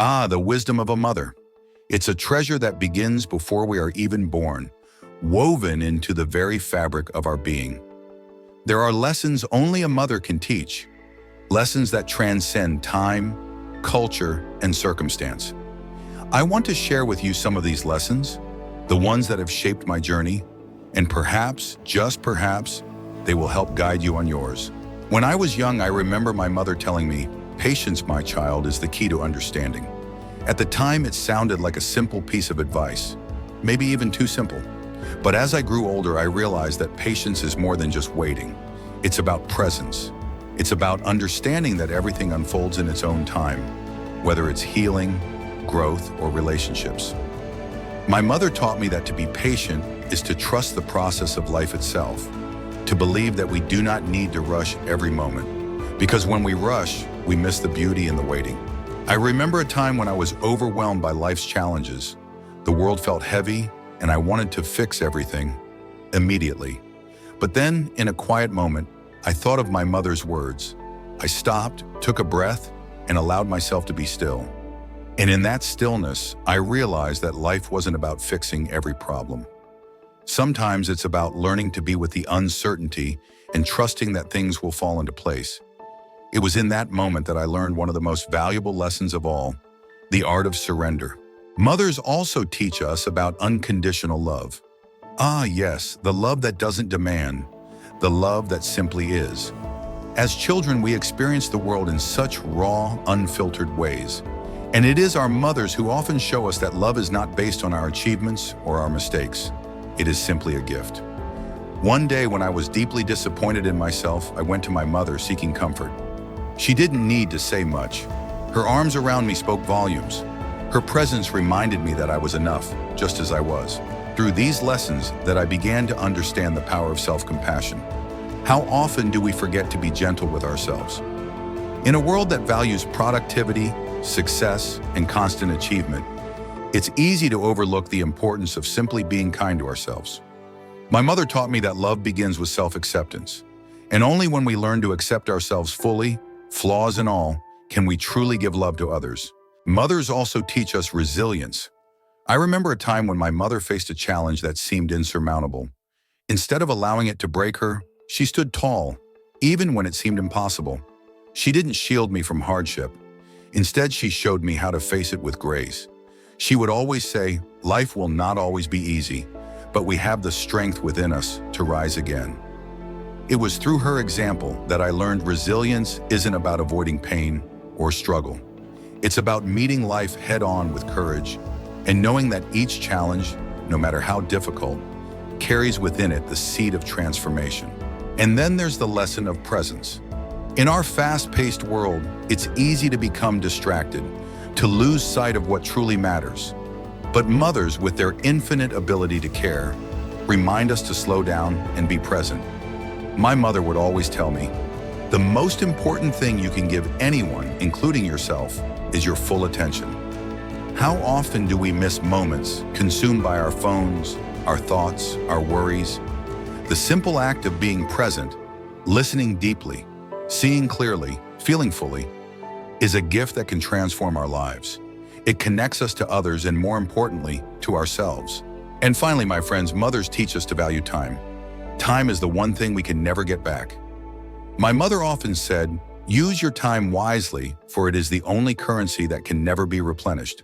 Ah, the wisdom of a mother. It's a treasure that begins before we are even born, woven into the very fabric of our being. There are lessons only a mother can teach, lessons that transcend time, culture, and circumstance. I want to share with you some of these lessons, the ones that have shaped my journey, and perhaps, just perhaps, they will help guide you on yours. When I was young, I remember my mother telling me, "Patience, my child, is the key to understanding." At the time, it sounded like a simple piece of advice, maybe even too simple. But as I grew older, I realized that patience is more than just waiting. It's about presence. It's about understanding that everything unfolds in its own time, whether it's healing, growth, or relationships. My mother taught me that to be patient is to trust the process of life itself, to believe that we do not need to rush every moment, because when we rush, we miss the beauty in the waiting. I remember a time when I was overwhelmed by life's challenges. The world felt heavy, and I wanted to fix everything immediately. But then, in a quiet moment, I thought of my mother's words. I stopped, took a breath, and allowed myself to be still. And in that stillness, I realized that life wasn't about fixing every problem. Sometimes it's about learning to be with the uncertainty and trusting that things will fall into place. It was in that moment that I learned one of the most valuable lessons of all, the art of surrender. Mothers also teach us about unconditional love. Ah, yes, the love that doesn't demand, the love that simply is. As children, we experience the world in such raw, unfiltered ways. And it is our mothers who often show us that love is not based on our achievements or our mistakes. It is simply a gift. One day when I was deeply disappointed in myself, I went to my mother seeking comfort. She didn't need to say much. Her arms around me spoke volumes. Her presence reminded me that I was enough, just as I was. Through these lessons that I began to understand the power of self-compassion. How often do we forget to be gentle with ourselves? In a world that values productivity, success, and constant achievement, it's easy to overlook the importance of simply being kind to ourselves. My mother taught me that love begins with self-acceptance, and only when we learn to accept ourselves fully, flaws and all, can we truly give love to others. Mothers also teach us resilience. I remember a time when my mother faced a challenge that seemed insurmountable. Instead of allowing it to break her, she stood tall, even when it seemed impossible. She didn't shield me from hardship. Instead, she showed me how to face it with grace. She would always say, "Life will not always be easy, but we have the strength within us to rise again." It was through her example that I learned resilience isn't about avoiding pain or struggle. It's about meeting life head-on with courage and knowing that each challenge, no matter how difficult, carries within it the seed of transformation. And then there's the lesson of presence. In our fast-paced world, it's easy to become distracted, to lose sight of what truly matters. But mothers, with their infinite ability to care, remind us to slow down and be present. My mother would always tell me, "The most important thing you can give anyone, including yourself, is your full attention." How often do we miss moments consumed by our phones, our thoughts, our worries? The simple act of being present, listening deeply, seeing clearly, feeling fully, is a gift that can transform our lives. It connects us to others and, more importantly, to ourselves. And finally, my friends, mothers teach us to value time. Time is the one thing we can never get back. My mother often said, "Use your time wisely, for it is the only currency that can never be replenished."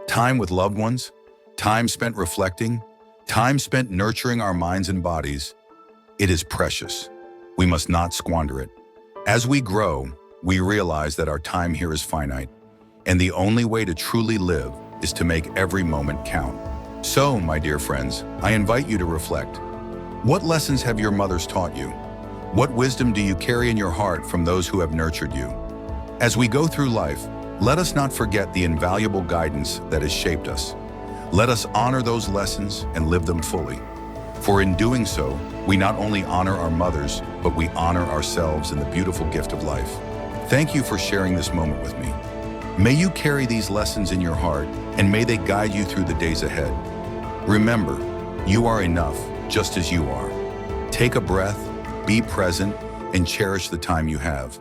Time with loved ones, time spent reflecting, time spent nurturing our minds and bodies, it is precious. We must not squander it. As we grow, we realize that our time here is finite, and the only way to truly live is to make every moment count. So, my dear friends, I invite you to reflect. What lessons have your mothers taught you? What wisdom do you carry in your heart from those who have nurtured you? As we go through life, let us not forget the invaluable guidance that has shaped us. Let us honor those lessons and live them fully. For in doing so, we not only honor our mothers, but we honor ourselves in the beautiful gift of life. Thank you for sharing this moment with me. May you carry these lessons in your heart, and may they guide you through the days ahead. Remember, you are enough, just as you are. Take a breath, be present, and cherish the time you have.